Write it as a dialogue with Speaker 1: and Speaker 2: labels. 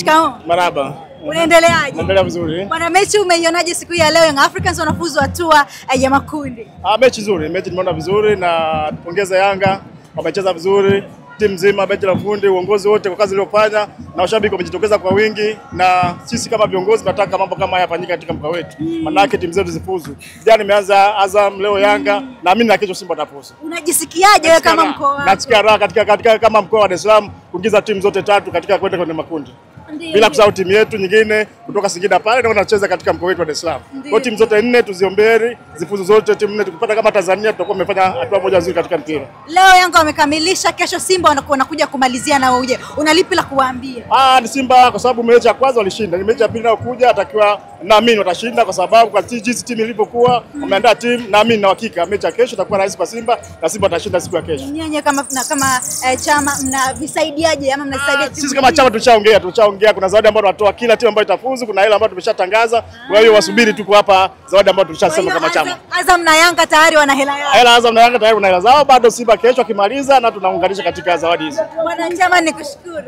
Speaker 1: Shikamoo.
Speaker 2: Marhaba.
Speaker 1: Unaendeleaje?
Speaker 2: Naendelea vizuri.
Speaker 1: Bwana, mechi umeionaje siku ya leo? Young Africans wanafuzu hatua ya makundi.
Speaker 2: Mechi nzuri, mechi nimeona vizuri na pongeza Yanga, wamecheza vizuri. Timu nzima, benchi la fundi, uongozi wote kwa kazi iliyofanya na washabiki wamejitokeza kwa wingi, na sisi kama viongozi tunataka mambo kama haya yafanyike katika mkoa wetu. Maana yake timu zetu zifuzu. Jana nimeanza Azam, leo Yanga, na mimi na kesho Simba tafuzu.
Speaker 1: Unajisikiaje wewe kama mkoa?
Speaker 2: Nasikia raha katika kama mkoa wa Dar es Salaam kuingiza timu zote tatu katika kwenda kwenye makundi. Bila kusahau timu yetu nyingine kutoka Singida pale ndio wanacheza katika mkoa wetu wa Dar es Salaam. Kwa timu zote nne tuziombee zifuzu zote, timu nne tukipata kama Tanzania tutakuwa tumefanya hatua moja nzuri katika mpira.
Speaker 1: Leo Yanga wamekamilisha, kesho Simba wanakuja kumalizia na uje. Unalipi la kuwaambia?
Speaker 2: Ni Simba kwa sababu mechi ya kwanza walishinda. Ni mechi ya pili nayo kuja atakiwa naamini watashinda kwa sababu kwa jinsi timu ilivyokuwa, wameandaa timu, naamini na hakika mechi ya kesho itakuwa rahisi kwa Simba na Simba atashinda siku ya kesho.
Speaker 1: Nyenye kama chama mnavisaidiaje ama mnasaidia timu?
Speaker 2: Sisi kama chama tulishaongea kuna zawadi ambayo tunatoa kila timu ambayo itafuzu, kuna hela ambayo tumeshatangaza. Kwa hiyo wasubiri tu hapa zawadi ambayo tulishasema kama chama.
Speaker 1: Azam na Yanga tayari wana hela yao.
Speaker 2: Azam na Yanga tayari wana hela zao, bado Simba kesho akimaliza na tunaunganisha katika zawadi hizo.
Speaker 1: Bwana chama nikushukuru.